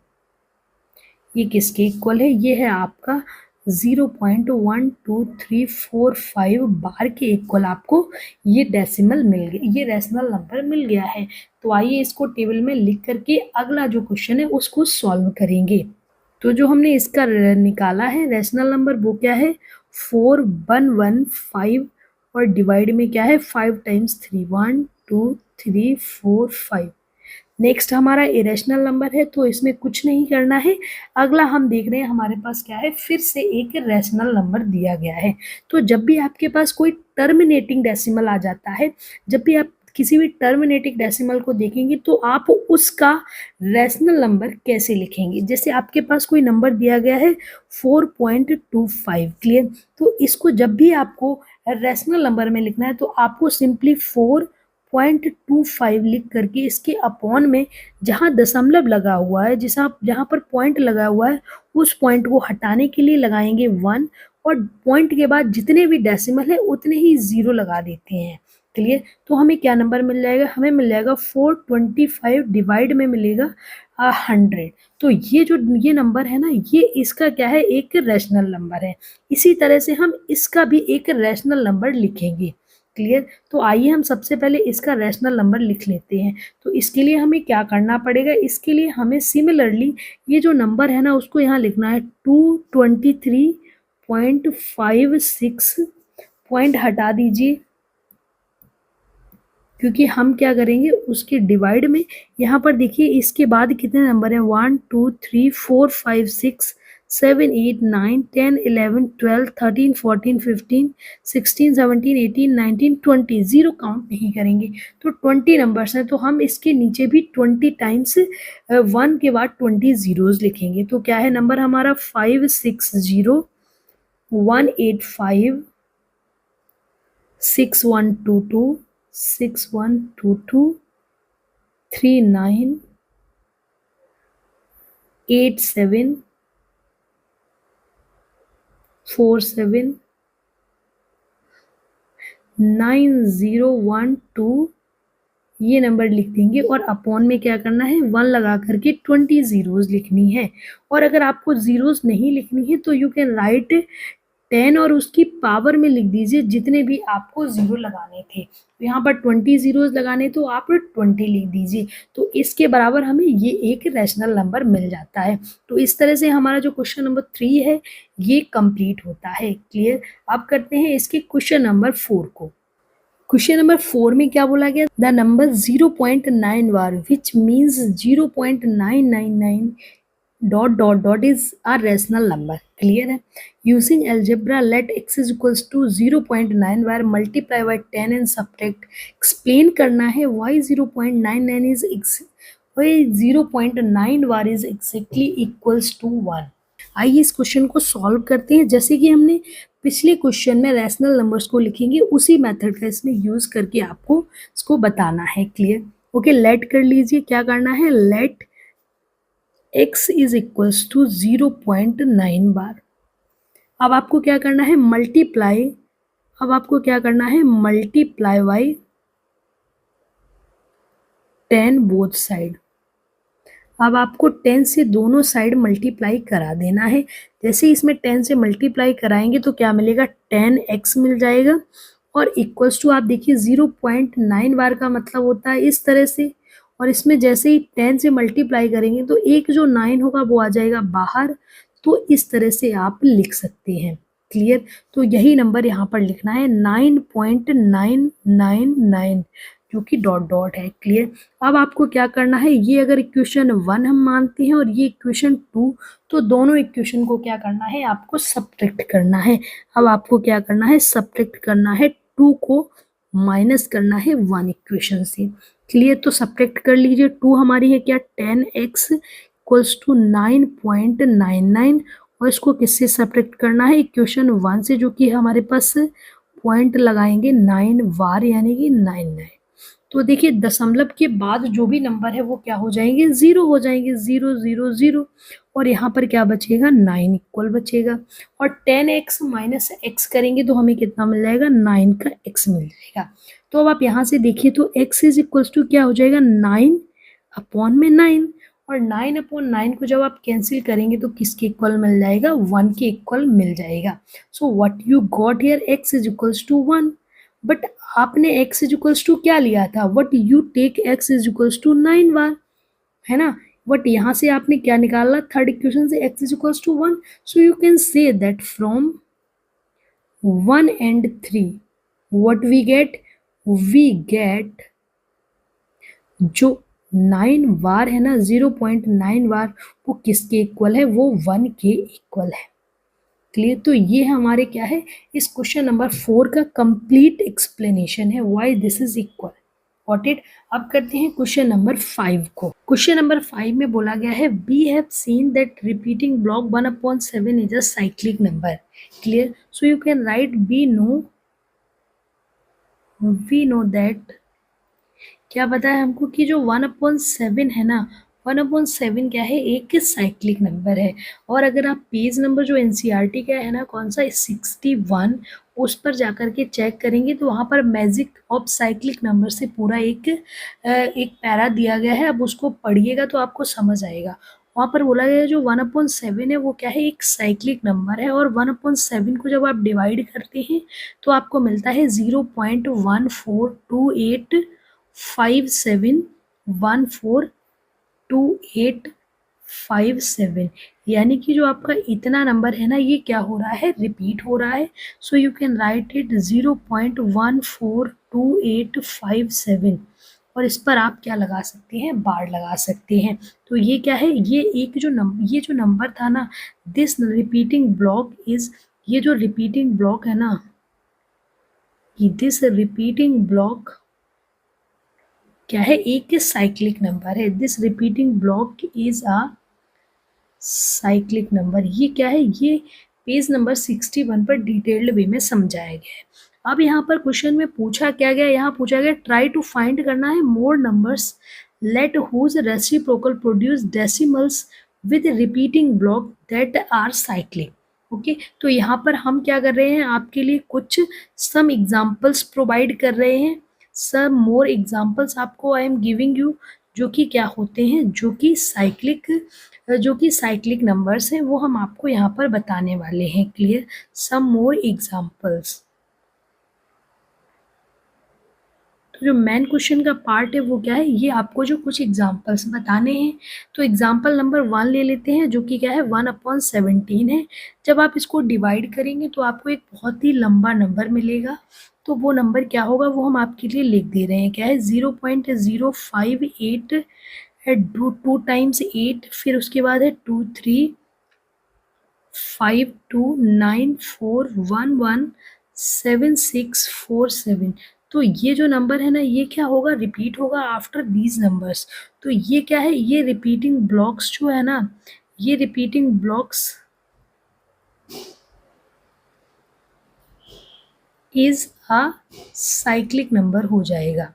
ये किसके इक्वल है, ये है आपका 0.12345 बार के इक्वल आपको ये डेसिमल मिल गया, ये रेशनल नंबर मिल गया है। तो आइए इसको टेबल में लिख करके अगला जो क्वेश्चन है उसको सॉल्व करेंगे। तो जो हमने इसका निकाला है रेशनल नंबर वो क्या है, 4115 और डिवाइड में क्या है 5 टाइम्स 3, 1 2 3 4 5। नेक्स्ट हमारा इरेशनल नंबर है तो इसमें कुछ नहीं करना है। अगला हम देख रहे हैं हमारे पास क्या है, फिर से एक रैशनल नंबर दिया गया है। तो जब भी आपके पास कोई टर्मिनेटिंग डेसिमल आ जाता है, जब भी आप किसी भी टर्मिनेटिंग डेसिमल को देखेंगे तो आप उसका रैशनल नंबर कैसे लिखेंगे। जैसे आपके पास कोई नंबर दिया गया है 4.25, क्लियर। तो इसको जब भी आपको रैशनल नंबर में लिखना है तो आपको सिंपली 4.25 लिख करके इसके अपॉन में जहाँ दशमलव लगा हुआ है, जहाँ पर पॉइंट लगा हुआ है, उस पॉइंट को हटाने के लिए लगाएंगे 1, और पॉइंट के बाद जितने भी डेसिमल है उतने ही 0 लगा देते हैं, क्लियर। तो हमें क्या नंबर मिल जाएगा, हमें मिल जाएगा 425 डिवाइड में मिलेगा 100। तो ये नंबर है ना, ये इसका क्या है, एक रैशनल नंबर है। इसी तरह से हम इसका भी एक रैशनल नंबर लिखेंगे, क्लियर। तो आइए हम सबसे पहले इसका रैशनल नंबर लिख लेते हैं। तो इसके लिए हमें क्या करना पड़ेगा, इसके लिए हमें सिमिलरली ये जो नंबर है ना उसको यहाँ लिखना है 223.56 पॉइंट हटा दीजिए, क्योंकि हम क्या करेंगे उसके डिवाइड में, यहाँ पर देखिए इसके बाद कितने नंबर हैं, 1 2 3 4 5 6 7 8 9 10 11 12 13 14 15 16 17 18 19 20, 0 काउंट नहीं करेंगे। तो 20 नंबर्स हैं, तो हम इसके नीचे भी 20 टाइम्स 1 के बाद 20 जीरोज लिखेंगे। तो क्या है नंबर हमारा 560 185 6122 6122 39 87 47 9012 ये नंबर लिख देंगे, और अपॉन में क्या करना है 1 लगा करके 20 जीरोज लिखनी है। और अगर आपको जीरोज नहीं लिखनी है तो यू कैन राइट 10 और उसकी पावर में लिख दीजिए जितने भी आपको जीरो लगाने थे। तो यहाँ पर 20 जीरोज लगाने तो आप 20 लिख दीजिए। तो इसके बराबर हमें ये एक रैशनल नंबर मिल जाता है। तो इस तरह से हमारा जो क्वेश्चन नंबर 3 है ये कंप्लीट होता है, क्लियर। अब करते हैं इसके क्वेश्चन नंबर 4 को। क्वेश्चन नंबर 4 में क्या बोला गया, the number 0.9 bar which means 0.999 dot dot dot is a rational number, clear है। Using algebra let x is equals to 0.9 bar multiply by 10 and subtract. Explain करना है why 0.99 is why 0.9 bar is exactly equals to 1। आइए इस question को solve करते हैं। जैसे कि हमने पिछले क्वेश्चन में रैशनल नंबर्स को लिखेंगे उसी मेथड का इसमें यूज करके आपको इसको बताना है, क्लियर। ओके, लेट कर लीजिए, क्या करना है, let x is equals to 0.9 bar. अब आपको क्या करना है, मल्टीप्लाई, अब आपको क्या करना है मल्टीप्लाई बाई 10 बोथ साइड। अब आपको 10 से दोनों साइड मल्टीप्लाई करा देना है। जैसे इसमें 10 से मल्टीप्लाई कराएंगे तो क्या मिलेगा, 10x मिल जाएगा, और इक्वल्स टू आप देखिए 0.9 बार का मतलब होता है इस तरह से, और इसमें जैसे ही 10 से मल्टीप्लाई करेंगे तो एक जो 9 होगा वो आ जाएगा बाहर। तो इस तरह से आप लिख सकते हैं, क्लियर। तो यही नंबर यहाँ पर लिखना है 9.999 जो कि डॉट डॉट है, क्लियर। अब आपको क्या करना है, ये अगर इक्वेशन 1 हम मानते हैं और ये इक्वेशन 2, तो दोनों इक्वेशन को क्या करना है, आपको सब्ट्रैक्ट करना है। अब आपको क्या करना है, सब्ट्रैक्ट करना है 2 को माइनस करना है 1 इक्वेशन से, क्लियर। तो सब्ट्रैक्ट कर लीजिए, 2 हमारी है क्या 10x इक्वल्स टू 9.99, और इसको किससे सब्ट्रैक्ट करना है, इक्वेशन 1 से, जो कि हमारे पास पॉइंट लगाएंगे 9 बार यानी कि 99। तो देखिए दशमलव के बाद जो भी नंबर है वो क्या हो जाएंगे, 0 हो जाएंगे, 0 0 0, और यहाँ पर क्या बचेगा 9 इक्वल बचेगा, और 10x माइनस x करेंगे तो हमें कितना मिल जाएगा, 9 का x मिल जाएगा। तो अब आप यहाँ से देखिए तो x इज इक्वल्स टू क्या हो जाएगा, 9 अपॉन में 9, और 9 अपॉन 9 को जब आप कैंसिल करेंगे तो किसके इक्वल मिल जाएगा, 1 के इक्वल मिल जाएगा। So what you got here, x is equals to 1। But आपने x इज इक्वल्स टू क्या लिया था, what you take x is equals to 9 bar, है ना। बट यहाँ से आपने क्या निकाला, थर्ड इक्वेशन से x is equals to 1। So you can say that from 1 and 3 what we get जो 9 बार है ना, 0.9 बार वो किसके इक्वल है, वो 1 के इक्वल है। क्लियर। तो ये हमारे क्या है, इस क्वेश्चन नंबर 4 का कंप्लीट एक्सप्लेनेशन है why this is equal. Got it. अब करते हैं क्वेश्चन नंबर 5 को। क्वेश्चन नंबर 5 में बोला गया है we have seen that repeating block 1/7 is a cyclic number. Clear. So you can write we know that, क्या पता है हमको कि जो 1/7 है ना, 1/7 क्या है, एक साइक्लिक नंबर है। और अगर आप पेज नंबर जो एनसीईआरटी का है ना, कौन सा 61, उस पर जाकर के चेक करेंगे तो वहाँ पर मैजिक ऑफ साइक्लिक नंबर से पूरा एक पैरा दिया गया है। अब उसको पढ़िएगा तो आपको समझ आएगा। वहाँ पर बोला गया है जो 1/7 है वो क्या है, एक साइक्लिक नंबर है। और 1/7 को जब आप डिवाइड करते हैं तो आपको मिलता है 0.142857 यानी कि जो आपका इतना नंबर है ना, ये क्या हो रहा है, रिपीट हो रहा है। सो यू कैन राइट इट 0.142857। और इस पर आप क्या लगा सकते हैं, बार लगा सकते हैं। तो ये क्या है, ये जो नंबर था ना, दिस रिपीटिंग ब्लॉक इज, ये जो रिपीटिंग ब्लॉक है ना, दिस रिपीटिंग ब्लॉक क्या है, एक साइक्लिक नंबर है। This repeating block is a cyclic number. ये क्या है, ये पेज नंबर 61 पर डिटेल्ड वे में समझाया गया है। अब यहाँ पर क्वेश्चन में पूछा क्या गया, यहाँ पूछा गया ट्राई टू फाइंड करना है more numbers let whose reciprocal produce decimals with repeating block that are cyclic. Okay. तो यहाँ पर हम क्या कर रहे हैं, आपके लिए कुछ सम एग्जाम्पल्स प्रोवाइड कर रहे हैं। सम मोर एग्जाम्पल्स आपको आई एम गिविंग यू, जो कि क्या होते हैं, जो कि साइक्लिक नंबर्स हैं, वो हम आपको यहाँ पर बताने वाले हैं। क्लियर। सम मोर एग्जाम्पल्स। तो जो मेन क्वेश्चन का पार्ट है वो क्या है, ये आपको जो कुछ एग्जाम्पल्स बताने हैं। तो एग्जाम्पल नंबर 1 ले लेते हैं, जो कि क्या है, 1/17 है। जब आप इसको डिवाइड करेंगे तो आपको एक बहुत ही लंबा नंबर मिलेगा। तो वो नंबर क्या होगा, वो हम आपके लिए लिख दे रहे हैं। क्या है, 0.058 है, 2 टाइम्स 8, फिर उसके बाद है 235294117647। तो ये जो नंबर है ना, ये क्या होगा, रिपीट होगा आफ्टर दीज नंबर्स। तो ये क्या है, ये रिपीटिंग ब्लॉक्स जो है ना, ये repeating blocks is a cyclic number हो जाएगा।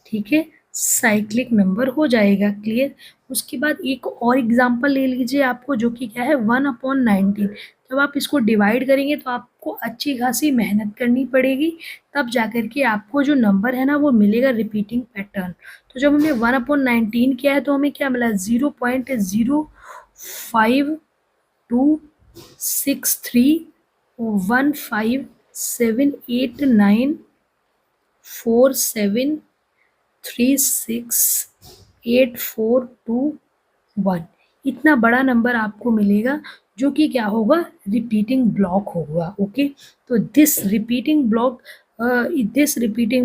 ठीक है, साइक्लिक नंबर हो जाएगा। क्लियर। उसके बाद एक और एग्जांपल ले लीजिए आपको, जो कि क्या है, 1/19। जब आप इसको डिवाइड करेंगे तो आपको अच्छी खासी मेहनत करनी पड़ेगी, तब जाकर के आपको जो नंबर है ना, वो मिलेगा रिपीटिंग पैटर्न। तो जब हमने 1/19 किया है तो हमें क्या मिला, 0.05263157868421। इतना बड़ा नंबर आपको मिलेगा, जो कि क्या होगा, रिपीटिंग ब्लॉक होगा। ओके। तो this repeating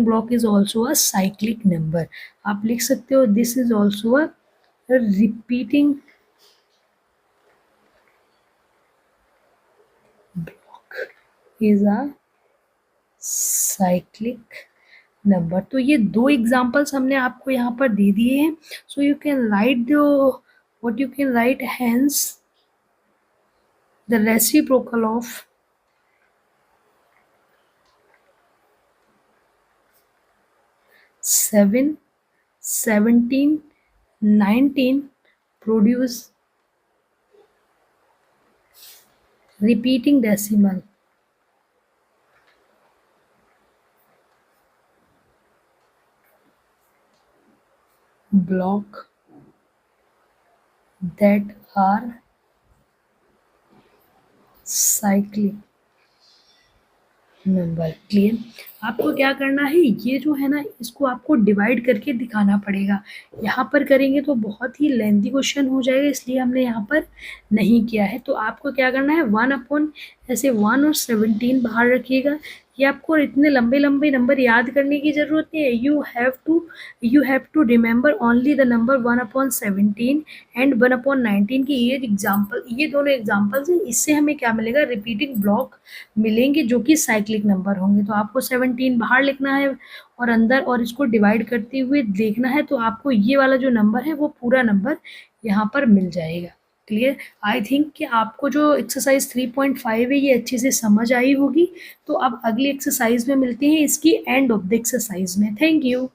block is also a cyclic number. आप लिख सकते हो this is also a repeating block is a cyclic number. तो ये 2 एग्जांपल्स हमने आपको यहाँ पर दे दिए हैं। So you can right the what you can right, hence the reciprocal of 7, 17, 19 produce repeating decimal block that are cyclic number. Clear. आपको क्या करना है, ये जो है ना इसको आपको डिवाइड करके दिखाना पड़ेगा। यहाँ पर करेंगे तो बहुत ही लेंथी क्वेश्चन हो जाएगा, इसलिए हमने यहाँ पर नहीं किया है। तो आपको क्या करना है, 1 ऐसे 1 और 17 बाहर रखिएगा। ये आपको इतने लंबे-लंबे नंबर याद करने की ज़रूरत नहीं है। You have to remember only the number 1/17 and 1/19 की ये दोनों एग्ज़ाम्पल्स हैं। इससे हमें क्या मिलेगा, रिपीटिंग ब्लॉक मिलेंगे जो कि साइक्लिक नंबर होंगे। तो आपको 17 बाहर लिखना है और अंदर, और इसको डिवाइड करते हुए देखना है, तो आपको ये वाला जो नंबर है वो पूरा नंबर यहाँ पर मिल जाएगा। क्लियर? आई थिंक कि आपको जो एक्सरसाइज 3.5 है ये अच्छे से समझ आई होगी। तो अब अगली एक्सरसाइज में मिलते हैं इसकी एंड ऑफ द एक्सरसाइज में। Thank you.